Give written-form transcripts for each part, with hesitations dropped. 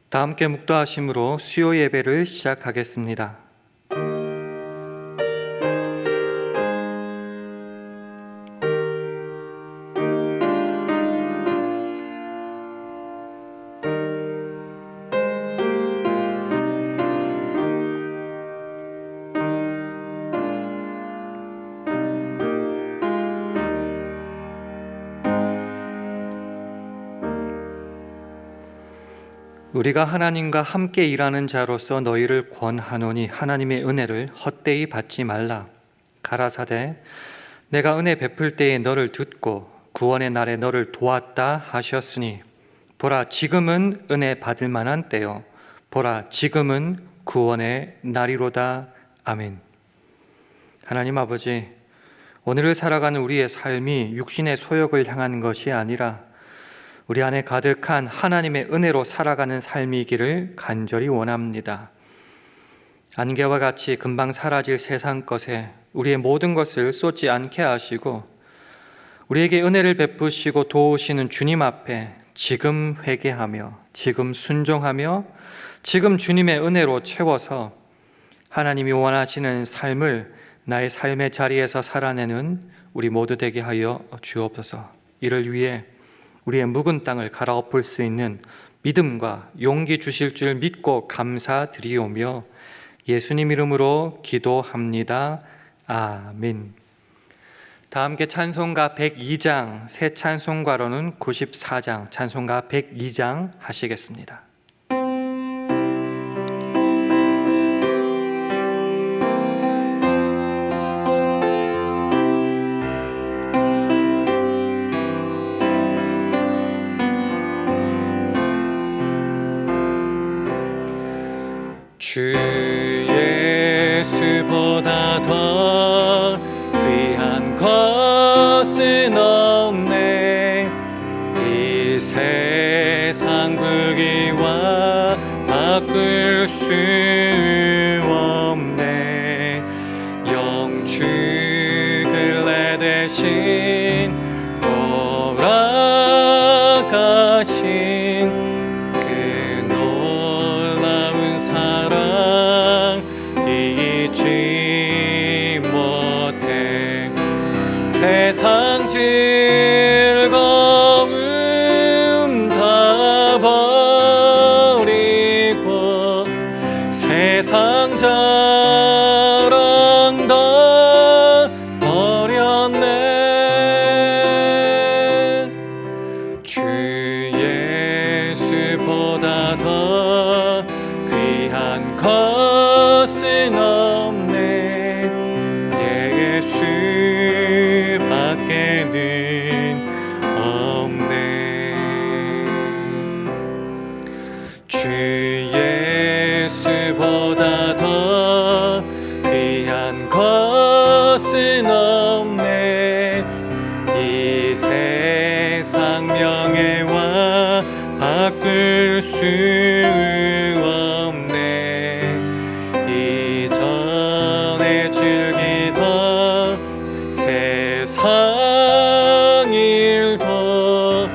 다 함께 묵도하심으로 수요 예배를 시작하겠습니다. 우리가 하나님과 함께 일하는 자로서 너희를 권하노니 하나님의 은혜를 헛되이 받지 말라. 가라사대 내가 은혜 베풀 때에 너를 듣고 구원의 날에 너를 도왔다 하셨으니 보라 지금은 은혜 받을 만한 때요 보라 지금은 구원의 날이로다. 아멘. 하나님 아버지, 오늘을 살아가는 우리의 삶이 육신의 소욕을 향한 것이 아니라 우리 안에 가득한 하나님의 은혜로 살아가는 삶이기를 간절히 원합니다. 안개와 같이 금방 사라질 세상 것에 우리의 모든 것을 쏟지 않게 하시고 우리에게 은혜를 베푸시고 도우시는 주님 앞에 지금 회개하며 지금 순종하며 지금 주님의 은혜로 채워서 하나님이 원하시는 삶을 나의 삶의 자리에서 살아내는 우리 모두 되게 하여 주옵소서. 이를 위해 우리의 묵은 땅을 갈아엎을 수 있는 믿음과 용기 주실 줄 믿고 감사드리오며 예수님 이름으로 기도합니다. 아멘. 다 함께 찬송가 102장, 새 찬송가로는 94장, 찬송가 102장 하시겠습니다. 주 예수보다 더 귀한 것은 없네. 이 세상 부귀와 바꿀 수 없네. 영축을 내 대신 돌아가신 사랑 잊지 못해. 세상 즐거움 다 버리고 세상 자랑 다 버렸네. 주 예수보다 더 귀한 것은 없네. 예수밖에는 없네. 주 예수보다 더 귀한 것은 없네. 이 세상 명예와 바꿀 수 이전에 즐기던 세상 일도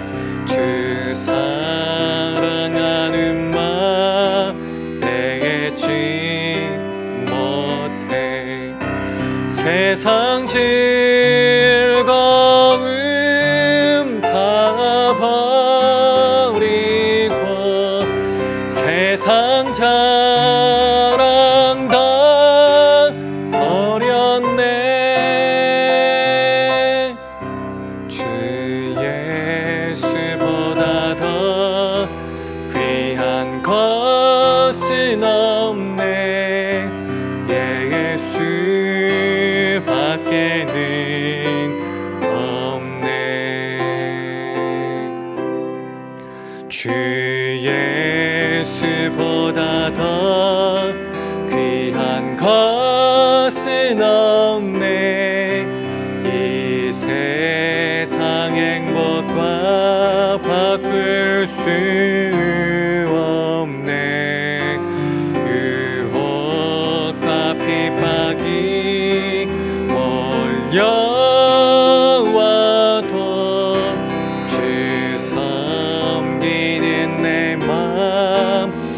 주 사랑하는 마음 내지 못해. 세상 즐거움 다 버리고 세상 자랑 다 버렸네. 주 예수보다 더 귀한 것은 없네. 예수밖에는 없네. 주 예수보다 더 귀한 것은 없네. 이 세상 행복과 바꿀 수 없네. 유혹과 핍박이 몰려와도 주 섬기는 내 맘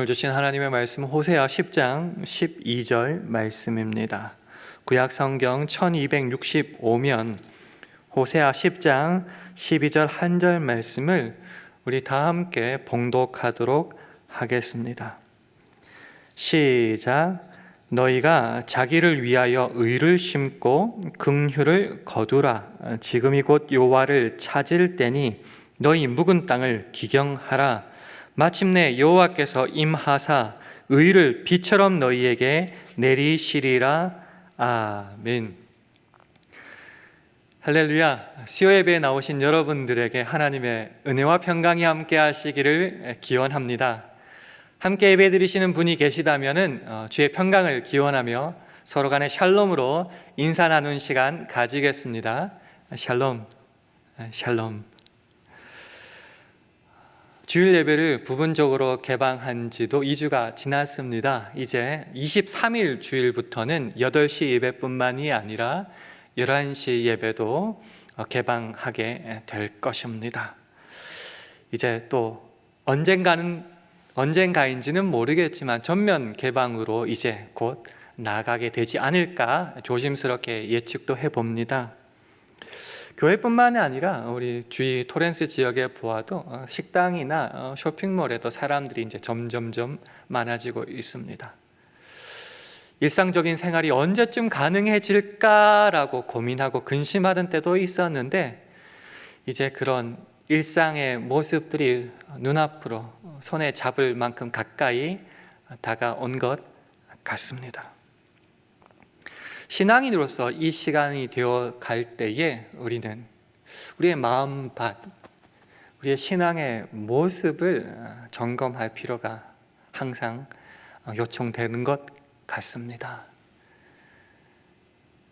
오늘 주신 하나님의 말씀은 호세아 10장 12절 말씀입니다. 구약 성경 1265면 호세아 10장 12절 한 절 말씀을 우리 다 함께 봉독하도록 하겠습니다. 시작. 너희가 자기를 위하여 의를 심고 긍휼을 거두라. 지금이 곧 여호와를 찾을 때니 너희 묵은 땅을 기경하라. 마침내 여호와께서 임하사 의를 비처럼 너희에게 내리시리라. 아멘. 할렐루야. 수요 예배에 나오신 여러분들에게 하나님의 은혜와 평강이 함께 하시기를 기원합니다. 함께 예배 드리시는 분이 계시다면은 주의 평강을 기원하며 서로 간의 샬롬으로 인사 나눈 시간 가지겠습니다. 샬롬, 샬롬. 주일 예배를 부분적으로 개방한 지도 2주가 지났습니다. 이제 23일 주일부터는 8시 예배뿐만이 아니라 11시 예배도 개방하게 될 것입니다. 이제 또 언젠가인지는 모르겠지만 전면 개방으로 이제 곧 나가게 되지 않을까 조심스럽게 예측도 해봅니다. 교회뿐만이 아니라 우리 주위 토렌스 지역에 보아도 식당이나 쇼핑몰에도 사람들이 이제 점점점 많아지고 있습니다. 일상적인 생활이 언제쯤 가능해질까라고 고민하고 근심하던 때도 있었는데 이제 그런 일상의 모습들이 눈앞으로 손에 잡을 만큼 가까이 다가온 것 같습니다. 신앙인으로서 이 시간이 되어 갈 때에 우리는 우리의 마음밭, 우리의 신앙의 모습을 점검할 필요가 항상 요청되는 것 같습니다.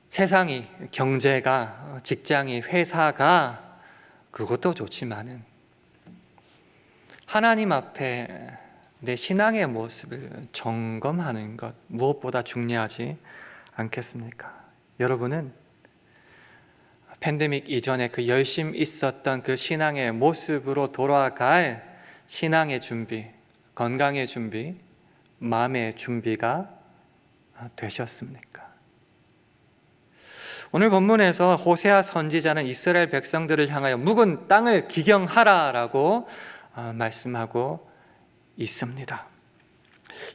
세상이, 경제가, 직장이, 회사가 그것도 좋지만은 하나님 앞에 내 신앙의 모습을 점검하는 것 무엇보다 중요하지 않겠습니까? 여러분은 팬데믹 이전에 그 열심 있었던 그 신앙의 모습으로 돌아갈 신앙의 준비, 건강의 준비, 마음의 준비가 되셨습니까? 오늘 본문에서 호세아 선지자는 이스라엘 백성들을 향하여 묵은 땅을 기경하라라고 말씀하고 있습니다.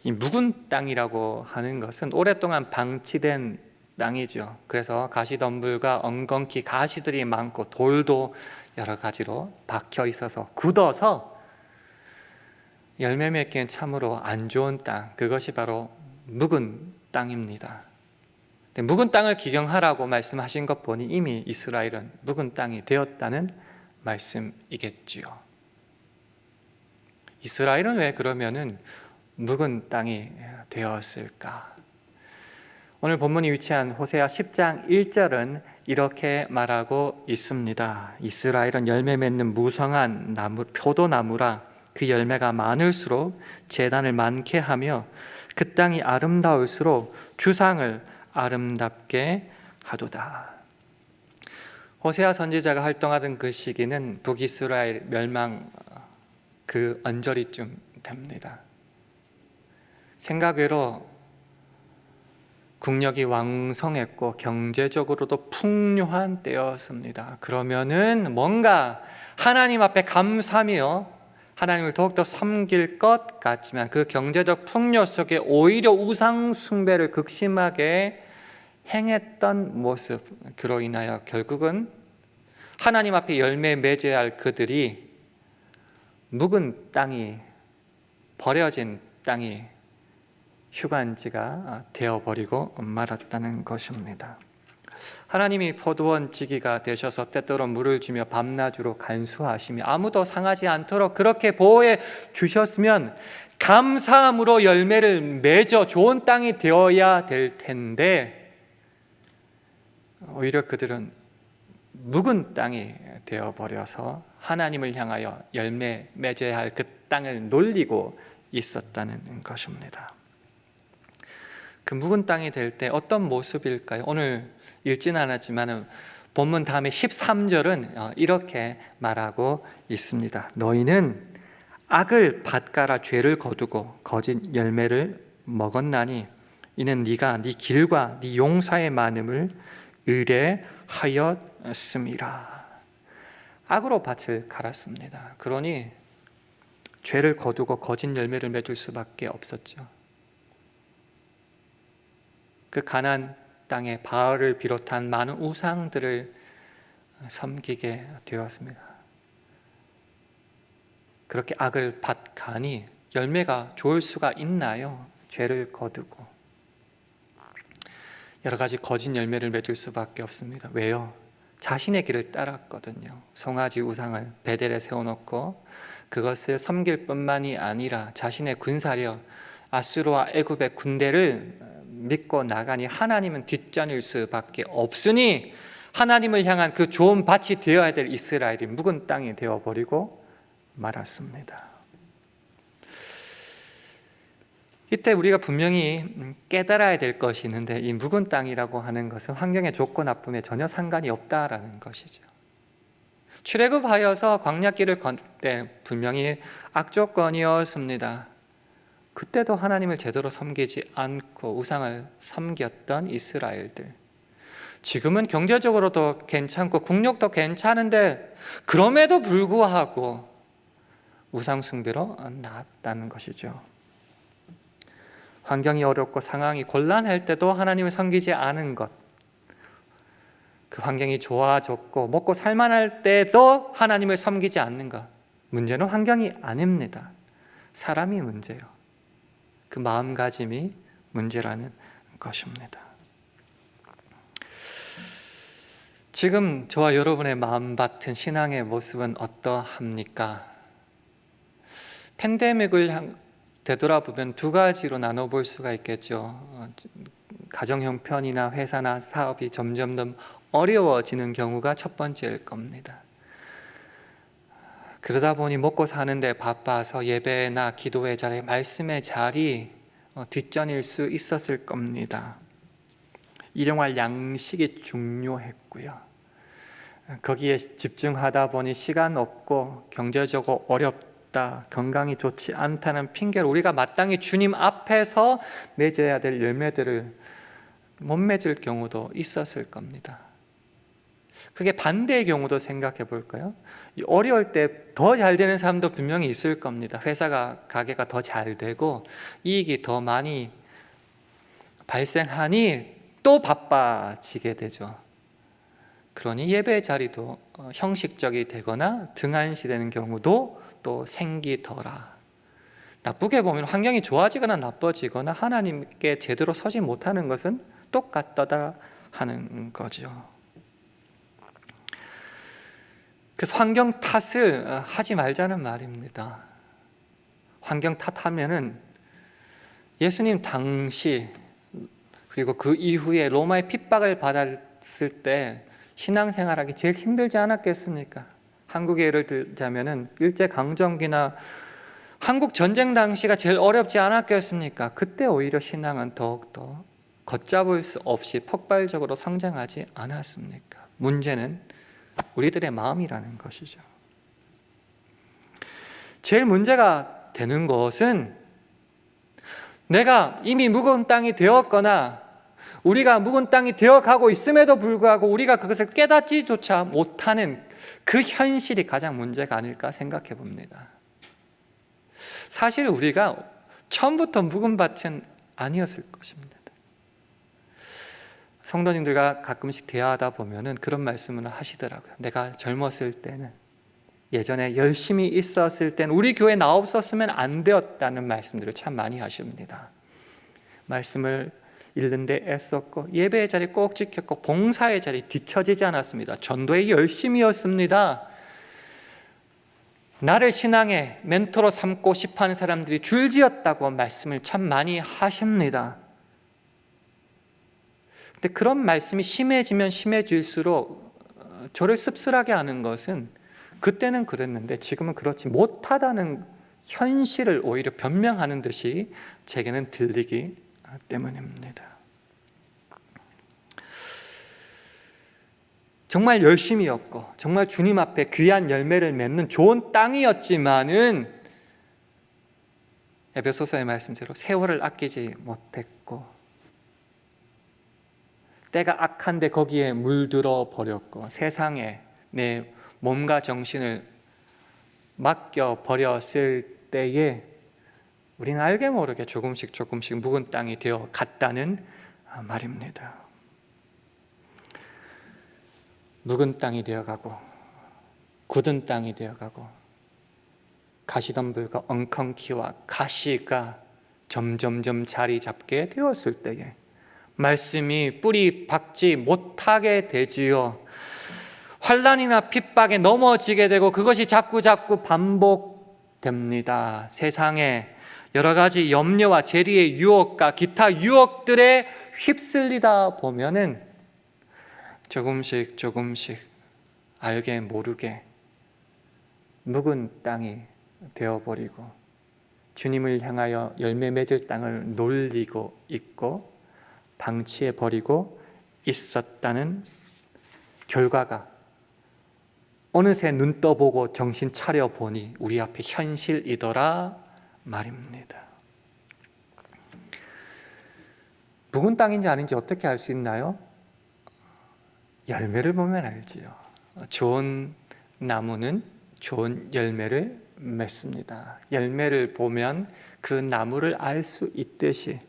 이 묵은 땅이라고 하는 것은 오랫동안 방치된 땅이죠. 그래서 가시덤불과 엉겅퀴 가시들이 많고 돌도 여러 가지로 박혀 있어서 굳어서 열매 맺기엔 참으로 안 좋은 땅, 그것이 바로 묵은 땅입니다. 묵은 땅을 기경하라고 말씀하신 것 보니 이미 이스라엘은 묵은 땅이 되었다는 말씀이겠지요. 이스라엘은 왜 그러면은 묵은 땅이 되었을까? 오늘 본문이 위치한 호세아 10장 1절은 이렇게 말하고 있습니다. 이스라엘은 열매 맺는 무성한 나무, 표도나무라. 그 열매가 많을수록 재단을 많게 하며 그 땅이 아름다울수록 주상을 아름답게 하도다. 호세아 선지자가 활동하던 그 시기는 북이스라엘 멸망 그 언저리쯤 됩니다. 생각외로 국력이 왕성했고 경제적으로도 풍요한 때였습니다. 그러면은 뭔가 하나님 앞에 감사하며 하나님을 더욱더 섬길 것 같지만 그 경제적 풍요 속에 오히려 우상 숭배를 극심하게 행했던 모습, 그로 인하여 결국은 하나님 앞에 열매 맺어야 할 그들이 묵은 땅이, 버려진 땅이 휴관지가 되어버리고 말았다는 것입니다. 하나님이 포도원 지기가 되셔서 때때로 물을 주며 밤낮으로 간수하시며 아무도 상하지 않도록 그렇게 보호해 주셨으면 감사함으로 열매를 맺어 좋은 땅이 되어야 될 텐데 오히려 그들은 묵은 땅이 되어버려서 하나님을 향하여 열매 맺어야 할 그 땅을 놀리고 있었다는 것입니다. 그 묵은 땅이 될 때 어떤 모습일까요? 오늘 읽지는 않았지만 본문 다음에 13절은 이렇게 말하고 있습니다. 너희는 악을 밭가라 죄를 거두고 거짓 열매를 먹었나니 이는 네가 네 길과 네 용사의 많음을 의뢰하였음이라. 악으로 밭을 갈았습니다. 그러니 죄를 거두고 거짓 열매를 맺을 수밖에 없었죠. 그 가나안 땅에 바알을 비롯한 많은 우상들을 섬기게 되었습니다. 그렇게 악을 밭가니 열매가 좋을 수가 있나요? 죄를 거두고 여러 가지 거짓 열매를 맺을 수밖에 없습니다. 왜요? 자신의 길을 따랐거든요. 송아지 우상을 베델에 세워놓고 그것을 섬길 뿐만이 아니라 자신의 군사력, 아수르와 애굽의 군대를 믿고 나가니 하나님은 뒷전일 수밖에 없으니 하나님을 향한 그 좋은 밭이 되어야 될 이스라엘이 묵은 땅이 되어버리고 말았습니다. 이때 우리가 분명히 깨달아야 될 것이 있는데, 이 묵은 땅이라고 하는 것은 환경의 좋고 나쁨에 전혀 상관이 없다라는 것이죠. 출애굽하여서 광야길을 걷을 때 분명히 악조건이었습니다. 그때도 하나님을 제대로 섬기지 않고 우상을 섬겼던 이스라엘들, 지금은 경제적으로도 괜찮고 국력도 괜찮은데 그럼에도 불구하고 우상 숭배로 나았다는 것이죠. 환경이 어렵고 상황이 곤란할 때도 하나님을 섬기지 않은 것, 그 환경이 좋아졌고 먹고 살만할 때도 하나님을 섬기지 않는 것, 문제는 환경이 아닙니다. 사람이 문제예요. 그 마음가짐이 문제라는 것입니다. 지금 저와 여러분의 마음밭은 신앙의 모습은 어떠합니까? 팬데믹을 되돌아보면 두 가지로 나눠볼 수가 있겠죠. 가정 형편이나 회사나 사업이 점점 더 어려워지는 경우가 첫 번째일 겁니다. 그러다 보니 먹고 사는데 바빠서 예배나 기도의 자리, 말씀의 자리 뒷전일 수 있었을 겁니다. 일용할 양식이 중요했고요. 거기에 집중하다 보니 시간 없고 경제적으로 어렵다, 건강이 좋지 않다는 핑계로 우리가 마땅히 주님 앞에서 맺어야 될 열매들을 못 맺을 경우도 있었을 겁니다. 그게 반대의 경우도 생각해 볼까요? 어려울 때 더 잘 되는 사람도 분명히 있을 겁니다. 가게가 더 잘 되고 이익이 더 많이 발생하니 또 바빠지게 되죠. 그러니 예배 자리도 형식적이 되거나 등한시되는 경우도 또 생기더라. 나쁘게 보면 환경이 좋아지거나 나빠지거나 하나님께 제대로 서지 못하는 것은 똑같다 하는 거죠. 그래서 환경 탓을 하지 말자는 말입니다. 환경 탓하면은 예수님 당시 그리고 그 이후에 로마의 핍박을 받았을 때 신앙생활하기 제일 힘들지 않았겠습니까? 한국의 예를 들자면은 일제강점기나 한국 전쟁 당시가 제일 어렵지 않았겠습니까? 그때 오히려 신앙은 더욱더 걷잡을 수 없이 폭발적으로 성장하지 않았습니까? 문제는 우리들의 마음이라는 것이죠. 제일 문제가 되는 것은 내가 이미 묵은 땅이 되었거나 우리가 묵은 땅이 되어가고 있음에도 불구하고 우리가 그것을 깨닫지조차 못하는 그 현실이 가장 문제가 아닐까 생각해 봅니다. 사실 우리가 처음부터 묵은 밭은 아니었을 것입니다. 성도님들과 가끔씩 대화하다 보면은 그런 말씀을 하시더라고요. 내가 젊었을 때는, 예전에 열심히 있었을 때는 우리 교회 나 없었으면 안 되었다는 말씀들을 참 많이 하십니다. 말씀을 읽는데 애썼고 예배의 자리 꼭 지켰고 봉사의 자리 뒤처지지 않았습니다. 전도에 열심이었습니다. 나를 신앙의 멘토로 삼고 싶어하는 사람들이 줄지었다고 말씀을 참 많이 하십니다. 근데 그런 말씀이 심해지면 심해질수록 저를 씁쓸하게 하는 것은 그때는 그랬는데 지금은 그렇지 못하다는 현실을 오히려 변명하는 듯이 제게는 들리기 때문입니다. 정말 열심이었고 정말 주님 앞에 귀한 열매를 맺는 좋은 땅이었지만은 에베소서의 말씀대로 세월을 아끼지 못했고 때가 악한데 거기에 물들어 버렸고 세상에 내 몸과 정신을 맡겨 버렸을 때에 우리는 알게 모르게 조금씩 묵은 땅이 되어 갔다는 말입니다. 묵은 땅이 되어가고 굳은 땅이 되어가고 가시덤불과 엉겅퀴와 가시가 점점점 자리 잡게 되었을 때에 말씀이 뿌리 박지 못하게 되지요. 환난이나 핍박에 넘어지게 되고 그것이 자꾸 반복됩니다. 세상에 여러 가지 염려와 재리의 유혹과 기타 유혹들에 휩쓸리다 보면은 조금씩 알게 모르게 묵은 땅이 되어버리고 주님을 향하여 열매 맺을 땅을 놀리고 있고 방치해버리고 있었다는 결과가 어느새 눈 떠보고 정신 차려보니 우리 앞에 현실이더라 말입니다. 묵은 땅인지 아닌지 어떻게 알 수 있나요? 열매를 보면 알지요. 좋은 나무는 좋은 열매를 맺습니다. 열매를 보면 그 나무를 알 수 있듯이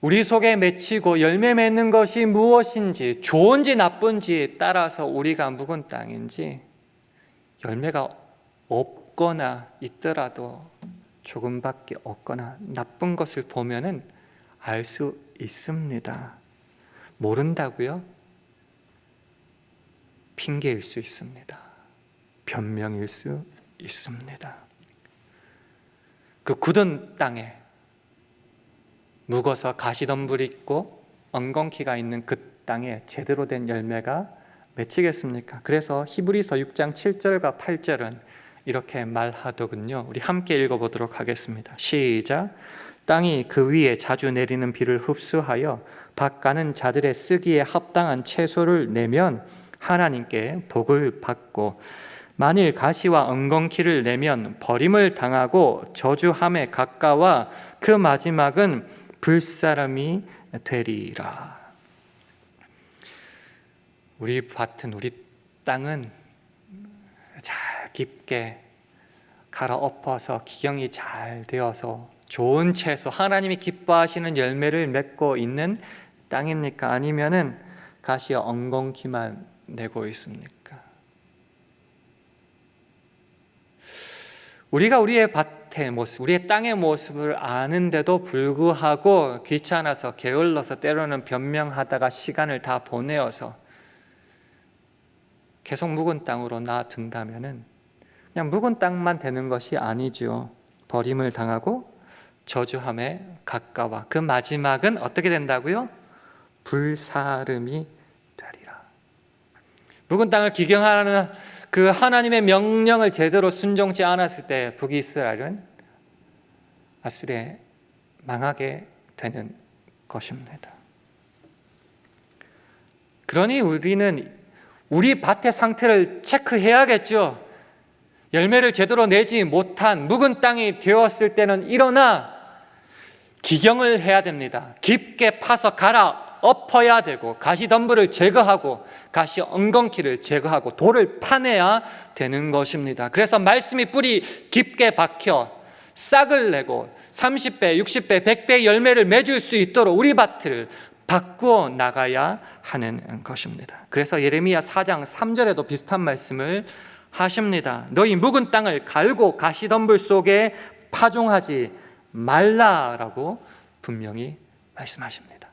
우리 속에 맺히고 열매 맺는 것이 무엇인지 좋은지 나쁜지에 따라서 우리가 묵은 땅인지 열매가 없거나 있더라도 조금밖에 없거나 나쁜 것을 보면은 알 수 있습니다. 모른다고요? 핑계일 수 있습니다. 변명일 수 있습니다. 그 굳은 땅에 묵어서 가시덤불이 있고 엉겅퀴가 있는 그 땅에 제대로 된 열매가 맺히겠습니까? 그래서 히브리서 6장 7절과 8절은 이렇게 말하더군요. 우리 함께 읽어보도록 하겠습니다. 시작. 땅이 그 위에 자주 내리는 비를 흡수하여 밭 가는 자들의 쓰기에 합당한 채소를 내면 하나님께 복을 받고 만일 가시와 엉겅퀴를 내면 버림을 당하고 저주함에 가까워 그 마지막은 불사람이 되리라. 우리 밭은 우리 땅은 잘 깊게 갈아엎어서 기경이 잘 되어서 좋은 채소 하나님이 기뻐하시는 열매를 맺고 있는 땅입니까? 아니면은 가시와 엉겅퀴만 내고 있습니까? 우리가 우리의 밭의 모습, 우리의 땅의 모습을 아는데도 불구하고 귀찮아서 게을러서 때로는 변명하다가 시간을 다 보내어서 계속 묵은 땅으로 놔둔다면은 그냥 묵은 땅만 되는 것이 아니죠. 버림을 당하고 저주함에 가까워 그 마지막은 어떻게 된다고요? 불사름이 되리라. 묵은 땅을 기경하는 그 하나님의 명령을 제대로 순종치 않았을 때 북이스라엘은 아수리에 망하게 되는 것입니다. 그러니 우리는 우리 밭의 상태를 체크해야겠죠. 열매를 제대로 내지 못한 묵은 땅이 되었을 때는 일어나 기경을 해야 됩니다. 깊게 파서 갈아엎어야 되고 가시덤불을 제거하고 가시 엉겅퀴를 제거하고 돌을 파내야 되는 것입니다. 그래서 말씀이 뿌리 깊게 박혀 싹을 내고 30배, 60배, 100배 열매를 맺을 수 있도록 우리 밭을 바꾸어 나가야 하는 것입니다. 그래서 예레미야 4장 3절에도 비슷한 말씀을 하십니다. 너희 묵은 땅을 갈고 가시덤불 속에 파종하지 말라라고 분명히 말씀하십니다.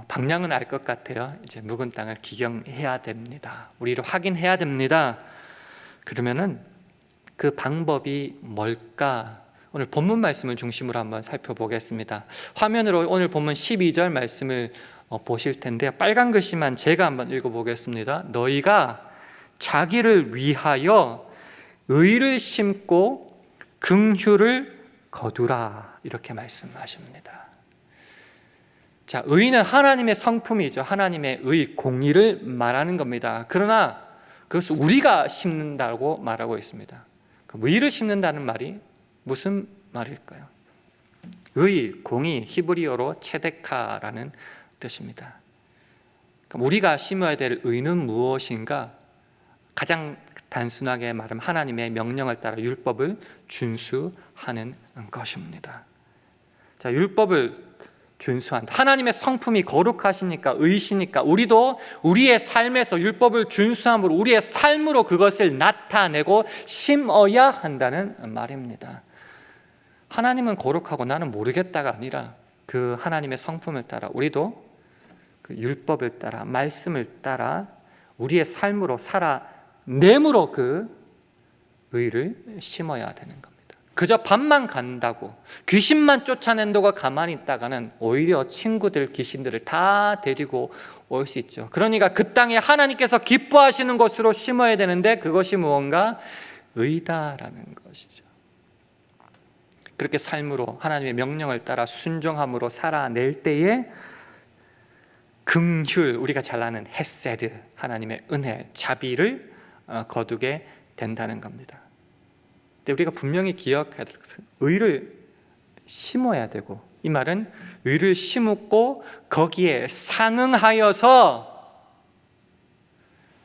방향은 알 것 같아요. 이제 묵은 땅을 기경해야 됩니다. 우리를 확인해야 됩니다. 그러면은 그 방법이 뭘까? 오늘 본문 말씀을 중심으로 한번 살펴보겠습니다. 화면으로 오늘 본문 12절 말씀을 보실 텐데요. 빨간 글씨만 제가 한번 읽어보겠습니다. 너희가 자기를 위하여 의를 심고 긍휼을 거두라 이렇게 말씀하십니다. 자, 의는 하나님의 성품이죠. 하나님의 의, 공의를 말하는 겁니다. 그러나 그것을 우리가 심는다고 말하고 있습니다. 의를 심는다는 말이 무슨 말일까요? 의, 공의, 히브리어로 체데카라는 뜻입니다. 우리가 심어야 될 의는 무엇인가? 가장 단순하게 말하면 하나님의 명령을 따라 율법을 준수하는 것입니다. 자, 율법을 준수한다. 하나님의 성품이 거룩하시니까, 의시니까 우리도 우리의 삶에서 율법을 준수함으로 우리의 삶으로 그것을 나타내고 심어야 한다는 말입니다. 하나님은 거룩하고 나는 모르겠다가 아니라 그 하나님의 성품을 따라 우리도 그 율법을 따라 말씀을 따라 우리의 삶으로 살아내므로 그 의를 심어야 되는 겁니다. 그저 밥만 간다고 귀신만 쫓아낸다고 가만히 있다가는 오히려 친구들 귀신들을 다 데리고 올 수 있죠. 그러니까 그 땅에 하나님께서 기뻐하시는 것으로 심어야 되는데 그것이 무언가? 의다라는 것이죠. 그렇게 삶으로 하나님의 명령을 따라 순종함으로 살아낼 때에 긍휼, 우리가 잘 아는 헤세드, 하나님의 은혜, 자비를 거두게 된다는 겁니다. 근데 우리가 분명히 기억해야 될 것은 의를 심어야 되고, 이 말은 의를 심고 거기에 상응하여서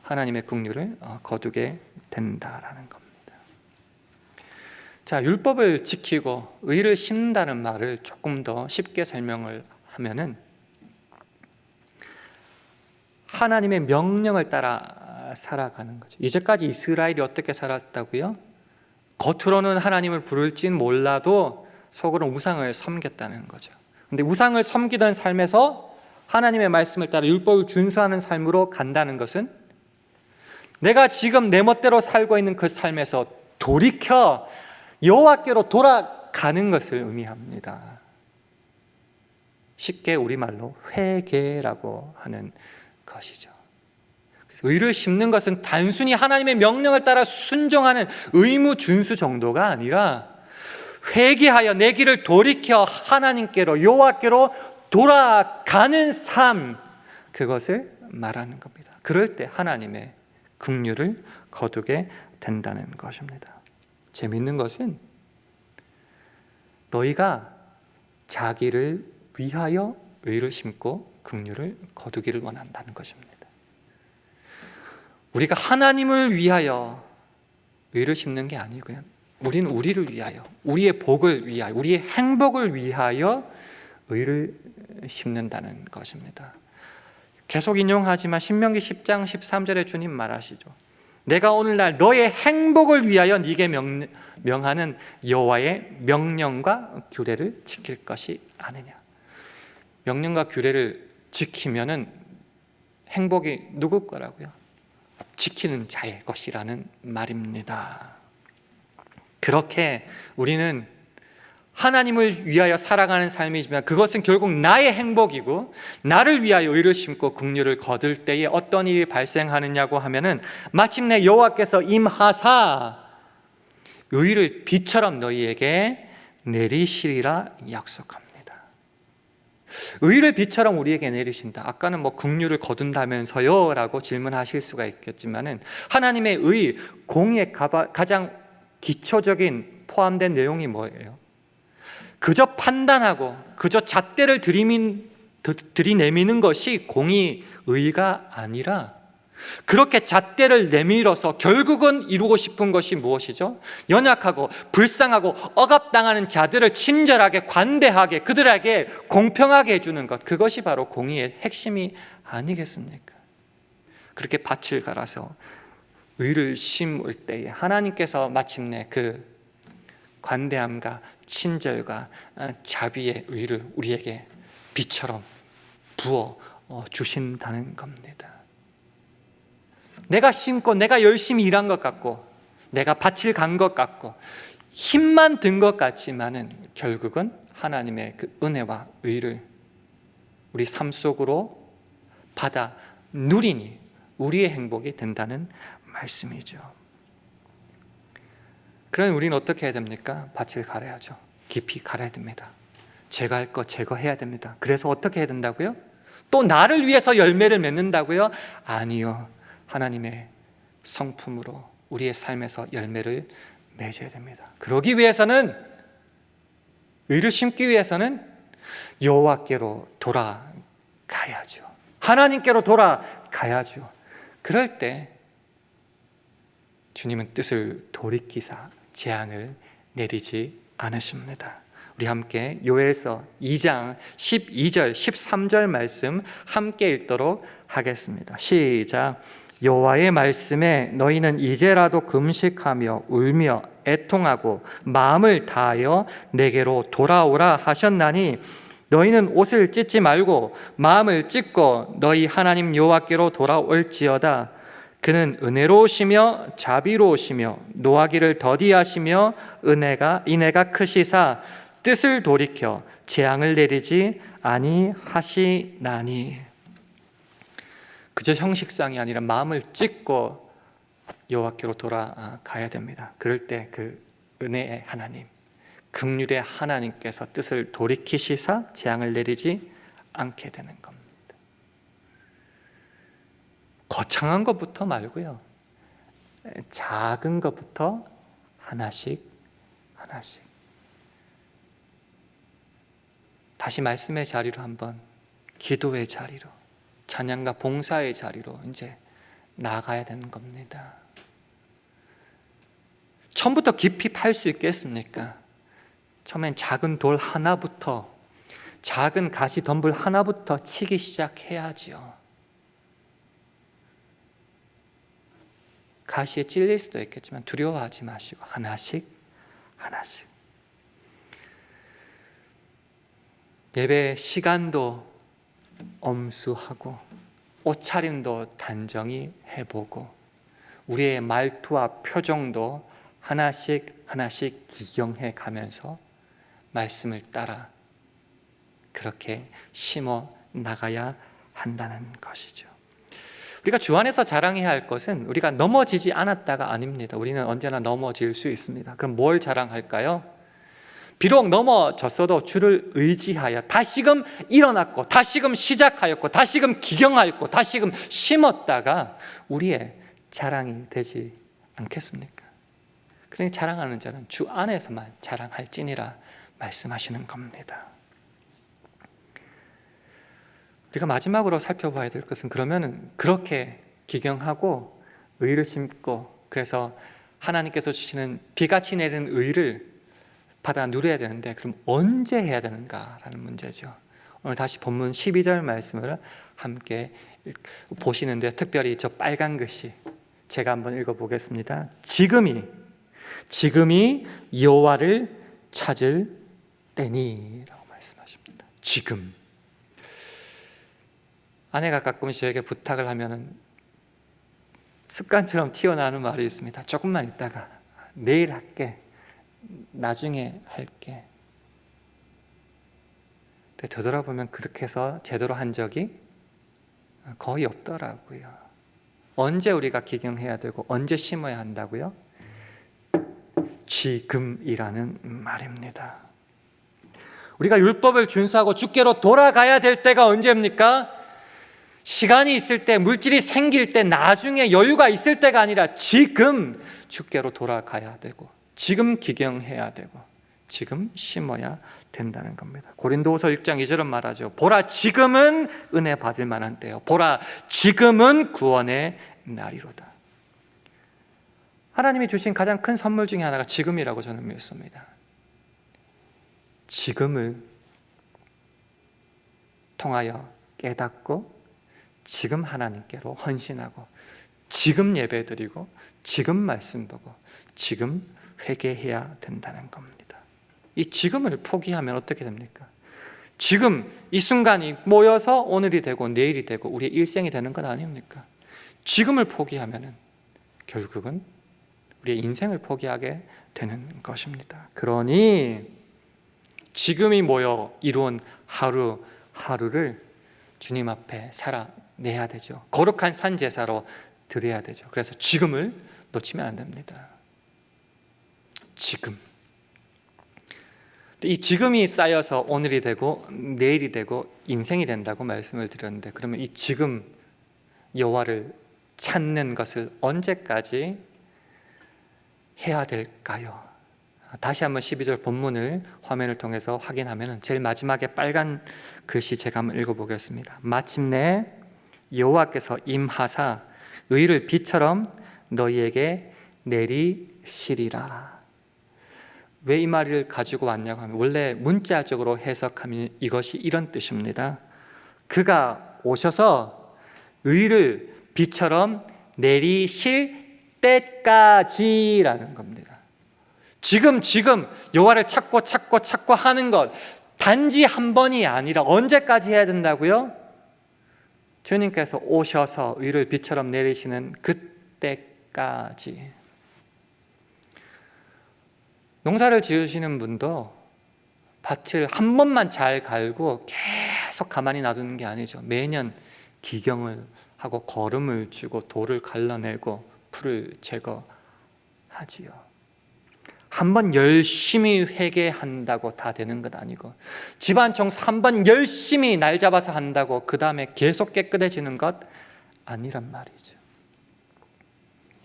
하나님의 긍휼을 거두게 된다라는 겁니다. 자, 율법을 지키고 의를 심는다는 말을 조금 더 쉽게 설명을 하면은 하나님의 명령을 따라 살아가는 거죠. 이제까지 이스라엘이 어떻게 살았다고요? 겉으로는 하나님을 부를진 몰라도 속으로는 우상을 섬겼다는 거죠. 근데 우상을 섬기던 삶에서 하나님의 말씀을 따라 율법을 준수하는 삶으로 간다는 것은 내가 지금 내 멋대로 살고 있는 그 삶에서 돌이켜 여호와께로 돌아가는 것을 의미합니다. 쉽게 우리말로 회개라고 하는 것이죠. 그래서 의를 심는 것은 단순히 하나님의 명령을 따라 순종하는 의무 준수 정도가 아니라 회개하여 내 길을 돌이켜 하나님께로 여호와께로 돌아가는 삶, 그것을 말하는 겁니다. 그럴 때 하나님의 긍휼을 거두게 된다는 것입니다. 재미있는 것은 너희가 자기를 위하여 의를 심고 긍휼을 거두기를 원한다는 것입니다. 우리가 하나님을 위하여 의를 심는 게 아니고요, 우리는 우리를 위하여, 우리의 복을 위하여, 우리의 행복을 위하여 의를 심는다는 것입니다. 계속 인용하지만 신명기 10장 13절에 주님 말하시죠. 내가 오늘날 너의 행복을 위하여 네게 명하는 여호와의 명령과 규례를 지킬 것이 아니냐. 명령과 규례를 지키면은 행복이 누구 거라고요? 지키는 자의 것이라는 말입니다. 그렇게 우리는 하나님을 위하여 살아가는 삶이지만 그것은 결국 나의 행복이고, 나를 위하여 의를 심고 긍휼을 거둘 때에 어떤 일이 발생하느냐고 하면은 마침내 여호와께서 임하사 의를 비처럼 너희에게 내리시리라 약속합니다. 의를 비처럼 우리에게 내리신다. 아까는 긍휼을 거둔다면서요? 라고 질문하실 수가 있겠지만은 하나님의 의, 공의의 가장 기초적인 포함된 내용이 뭐예요? 그저 판단하고 그저 잣대를 들이내미는 것이 공의, 의가 아니라 그렇게 잣대를 내밀어서 결국은 이루고 싶은 것이 무엇이죠? 연약하고 불쌍하고 억압당하는 자들을 친절하게 관대하게 그들에게 공평하게 해주는 것, 그것이 바로 공의의 핵심이 아니겠습니까? 그렇게 밭을 갈아서 의를 심을 때에 하나님께서 마침내 그 관대함과 친절과 자비의 의를 우리에게 비처럼 부어 주신다는 겁니다. 내가 심고 내가 열심히 일한 것 같고 내가 밭을 간 것 같고 힘만 든 것 같지만은 결국은 하나님의 그 은혜와 의를 우리 삶 속으로 받아 누리니 우리의 행복이 된다는 말씀이죠. 그럼 우리는 어떻게 해야 됩니까? 밭을 갈아야죠. 깊이 갈아야 됩니다. 제거할 거 제거해야 됩니다. 그래서 어떻게 해야 된다고요? 또 나를 위해서 열매를 맺는다고요? 아니요. 하나님의 성품으로 우리의 삶에서 열매를 맺어야 됩니다. 그러기 위해서는, 의를 심기 위해서는 여호와께로 돌아가야죠. 하나님께로 돌아가야죠. 그럴 때 주님은 뜻을 돌이키사 재앙을 내리지 않으십니다. 우리 함께 요엘서 2장 12절 13절 말씀 함께 읽도록 하겠습니다. 시작. 여호와의 말씀에 너희는 이제라도 금식하며 울며 애통하고 마음을 다하여 내게로 돌아오라 하셨나니 너희는 옷을 찢지 말고 마음을 찢고 너희 하나님 여호와께로 돌아올지어다. 그는 은혜로우시며 자비로우시며 노하기를 더디하시며 인애가 크시사 뜻을 돌이켜 재앙을 내리지 아니하시나니. 그저 형식상이 아니라 마음을 찢고 여호와께로 돌아가야 됩니다. 그럴 때 그 은혜의 하나님, 긍휼의 하나님께서 뜻을 돌이키시사 재앙을 내리지 않게 되는 겁니다. 거창한 것부터 말고요, 작은 것부터 하나씩 하나씩. 다시 말씀의 자리로 한번, 기도의 자리로, 찬양과 봉사의 자리로 이제 나아가야 되는 겁니다. 처음부터 깊이 팔 수 있겠습니까? 처음엔 작은 돌 하나부터, 작은 가시 덤불 하나부터 치기 시작해야지요. 가시에 찔릴 수도 있겠지만 두려워하지 마시고 하나씩 하나씩. 예배 시간도 엄수하고 옷차림도 단정히 해보고 우리의 말투와 표정도 하나씩 하나씩 기경해 가면서 말씀을 따라 그렇게 심어 나가야 한다는 것이죠. 우리가 주 안에서 자랑해야 할 것은 우리가 넘어지지 않았다가 아닙니다. 우리는 언제나 넘어질 수 있습니다. 그럼 뭘 자랑할까요? 비록 넘어졌어도 주를 의지하여 다시금 일어났고 다시금 시작하였고 다시금 기경하였고 다시금 심었다가 우리의 자랑이 되지 않겠습니까? 그러니 자랑하는 자는 주 안에서만 자랑할지니라 말씀하시는 겁니다. 우리가 마지막으로 살펴봐야 될 것은, 그러면은 그렇게 기경하고 의를 심고 그래서 하나님께서 주시는 비같이 내리는 의를 받아 누려야 되는데, 그럼 언제 해야 되는가라는 문제죠. 오늘 다시 본문 12절 말씀을 함께 보시는데, 특별히 저 빨간 글씨 제가 한번 읽어보겠습니다. 지금이 여호와를 찾을 때니라고 말씀하십니다. 지금. 아내가 가끔씩 저에게 부탁을 하면은 습관처럼 튀어나오는 말이 있습니다. 조금만 있다가, 내일 할게, 나중에 할게. 근데 되돌아보면 그렇게 해서 제대로 한 적이 거의 없더라고요. 언제 우리가 기경해야 되고 언제 심어야 한다고요? 지금이라는 말입니다. 우리가 율법을 준수하고 주께로 돌아가야 될 때가 언제입니까? 시간이 있을 때, 물질이 생길 때, 나중에 여유가 있을 때가 아니라 지금 주께로 돌아가야 되고, 지금 기경해야 되고, 지금 심어야 된다는 겁니다. 고린도후서 1장 2절은 말하죠. 보라, 지금은 은혜 받을 만한 때요. 보라, 지금은 구원의 날이로다. 하나님이 주신 가장 큰 선물 중에 하나가 지금이라고 저는 믿습니다. 지금을 통하여 깨닫고 지금 하나님께로 헌신하고 지금 예배드리고 지금 말씀 보고 지금 회개해야 된다는 겁니다. 이 지금을 포기하면 어떻게 됩니까? 지금 이 순간이 모여서 오늘이 되고 내일이 되고 우리의 일생이 되는 것 아닙니까? 지금을 포기하면 결국은 우리의 인생을 포기하게 되는 것입니다. 그러니 지금이 모여 이루은 하루하루를 주님 앞에 살아내야 되죠. 거룩한 산제사로 드려야 되죠. 그래서 지금을 놓치면 안 됩니다. 지금. 이 지금이 쌓여서 오늘이 되고 내일이 되고 인생이 된다고 말씀을 드렸는데, 그러면 이 지금 여호와를 찾는 것을 언제까지 해야 될까요? 다시 한번 12절 본문을 화면을 통해서 확인하면 제일 마지막에 빨간 글씨 제가 한번 읽어보겠습니다. 마침내 여호와께서 임하사 의를 비처럼 너희에게 내리시리라. 왜 이 말을 가지고 왔냐고 하면 원래 문자적으로 해석하면 이것이 이런 뜻입니다. 그가 오셔서 의를 비처럼 내리실 때까지라는 겁니다. 지금 여호와를 찾고 하는 것 단지 한 번이 아니라 언제까지 해야 된다고요? 주님께서 오셔서 의를 비처럼 내리시는 그때까지. 농사를 지으시는 분도 밭을 한 번만 잘 갈고 계속 가만히 놔두는 게 아니죠. 매년 기경을 하고 거름을 주고 돌을 갈라내고 풀을 제거하지요. 한 번 열심히 회개한다고 다 되는 것 아니고, 집안 청소 한 번 열심히 날 잡아서 한다고 그 다음에 계속 깨끗해지는 것 아니란 말이죠.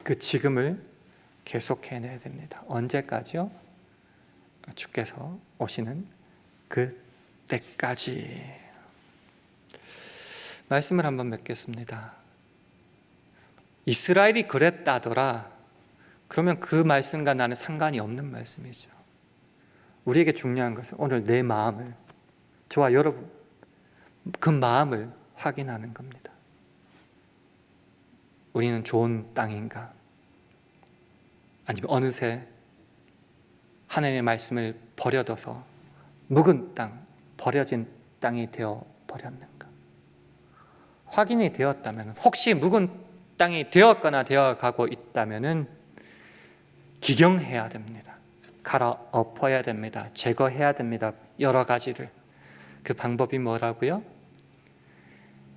그 지금을 계속 해내야 됩니다. 언제까지요? 주께서 오시는 그 때까지. 말씀을 한번 맺겠습니다. 이스라엘이 그랬다더라. 그러면 그 말씀과 나는 상관이 없는 말씀이죠. 우리에게 중요한 것은 오늘 내 마음을, 저와 여러분 그 마음을 확인하는 겁니다. 우리는 좋은 땅인가? 아니면 어느새 하나님의 말씀을 버려둬서 묵은 땅, 버려진 땅이 되어 버렸는가? 확인이 되었다면, 혹시 묵은 땅이 되었거나 되어가고 있다면은 기경해야 됩니다. 갈아엎어야 됩니다. 제거해야 됩니다. 여러 가지를. 그 방법이 뭐라고요?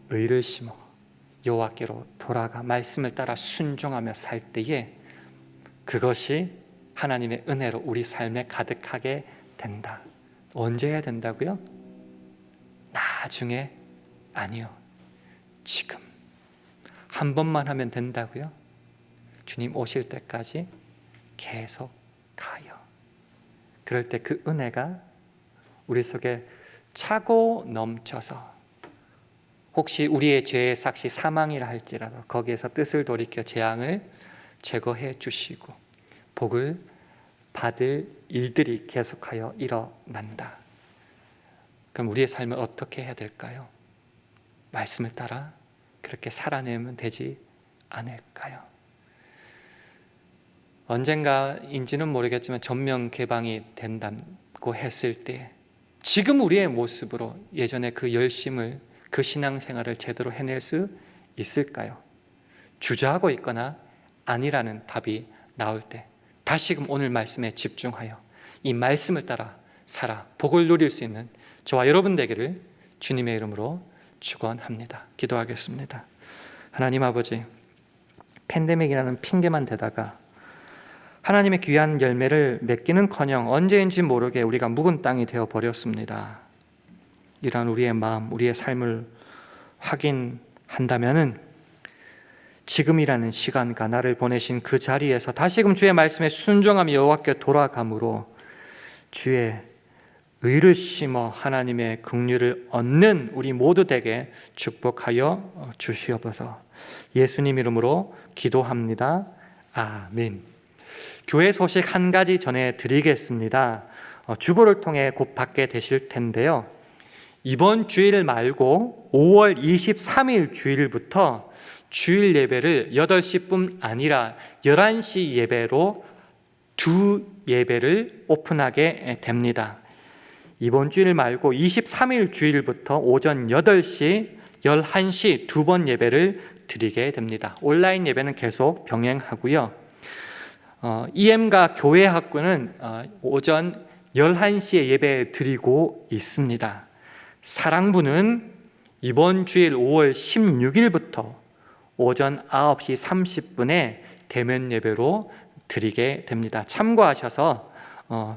의를 심어 여호와께로 돌아가 말씀을 따라 순종하며 살 때에 그것이 하나님의 은혜로 우리 삶에 가득하게 된다. 언제 해야 된다고요? 나중에 아니요. 지금. 한 번만 하면 된다고요? 주님 오실 때까지 계속 가요. 그럴 때 그 은혜가 우리 속에 차고 넘쳐서, 혹시 우리의 죄의 삭시 사망이라 할지라도 거기에서 뜻을 돌이켜 재앙을 제거해 주시고 복을 받을 일들이 계속하여 일어난다. 그럼 우리의 삶을 어떻게 해야 될까요? 말씀을 따라 그렇게 살아내면 되지 않을까요? 언젠가인지는 모르겠지만 전면 개방이 된다고 했을 때 지금 우리의 모습으로 예전에 그 열심을, 그 신앙생활을 제대로 해낼 수 있을까요? 주저하고 있거나 아니라는 답이 나올 때 다시금 오늘 말씀에 집중하여 이 말씀을 따라 살아 복을 누릴 수 있는 저와 여러분 되기를 주님의 이름으로 축원합니다. 기도하겠습니다. 하나님 아버지, 팬데믹이라는 핑계만 대다가 하나님의 귀한 열매를 맺기는커녕 언제인지 모르게 우리가 묵은 땅이 되어버렸습니다. 이러한 우리의 마음, 우리의 삶을 확인한다면은 지금이라는 시간과 나를 보내신 그 자리에서 다시금 주의 말씀에 순종하며 여호와께 돌아감으로 주의 의를 심어 하나님의 긍휼을 얻는 우리 모두 되게 축복하여 주시옵소서. 예수님 이름으로 기도합니다. 아멘. 교회 소식 한 가지 전해드리겠습니다. 주보를 통해 곧 받게 되실 텐데요. 이번 주일 말고 5월 23일 주일부터 주일 예배를 8시뿐 아니라 11시 예배로 두 예배를 오픈하게 됩니다. 이번 주일 말고 23일 주일부터 오전 8시, 11시 두 번 예배를 드리게 됩니다. 온라인 예배는 계속 병행하고요. EM과 교회 학교는 오전 11시에 예배 드리고 있습니다. 사랑부는 이번 주일 5월 16일부터 오전 9시 30분에 대면 예배로 드리게 됩니다. 참고하셔서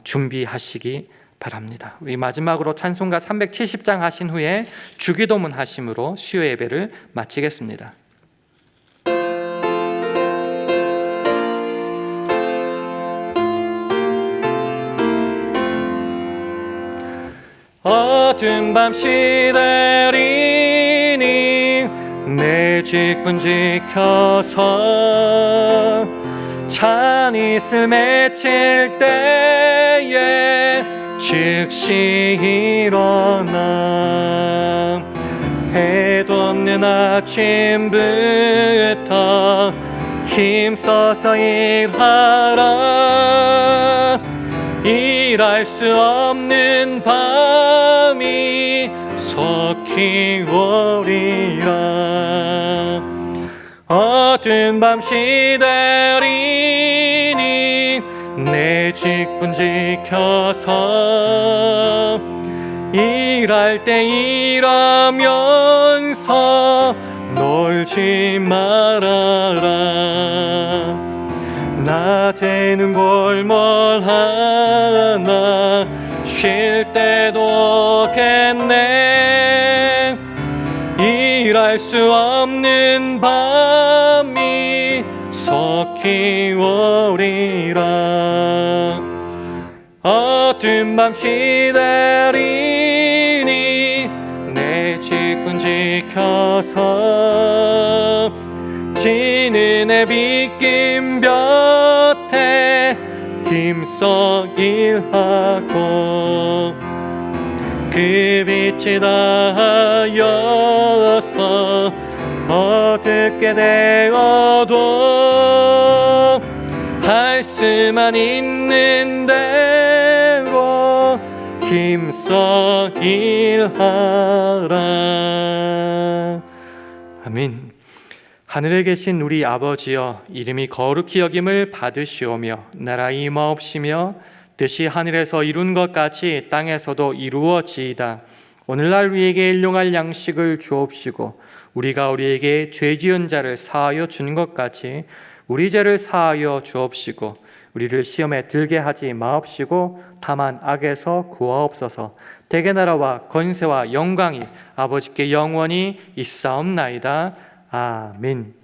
준비하시기 바랍니다. 우리 마지막으로 찬송가 370장 하신 후에 주기도문 하심으로 수요 예배를 마치겠습니다. 어두운 밤 시대리니 내 직분 지켜서 찬 이슬 맺힐 때에 즉시 일어나 해도 없는 아침부터 힘써서 일하라 일할 수 없는 밤이 속히 오리라 어두운 밤 시대리니 내 직분 지켜서 일할 때 일하면서 놀지 말아라 낮에는 골몰하나 쉴 때도 없겠네 일할 수 없는 밤이 속히 오리라 어두운 밤 시대리니 내 직분 지켜서 지는 해 빗긴 볕에 힘써 일하고 그 빛이 닿아여서 어둡게 되어도 할 수만 있는 대로 힘써 일하라 아멘. 하늘에 계신 우리 아버지여 이름이 거룩히 여김을 받으시오며 나라 임하옵시며 뜻이 하늘에서 이룬 것 같이 땅에서도 이루어지이다. 오늘날 우리에게 일용할 양식을 주옵시고 우리가 우리에게 죄 지은 자를 사하여 준 것 같이 우리 죄를 사하여 주옵시고 우리를 시험에 들게 하지 마옵시고 다만 악에서 구하옵소서. 대개 나라와 권세와 영광이 아버지께 영원히 있사옵나이다. 아멘.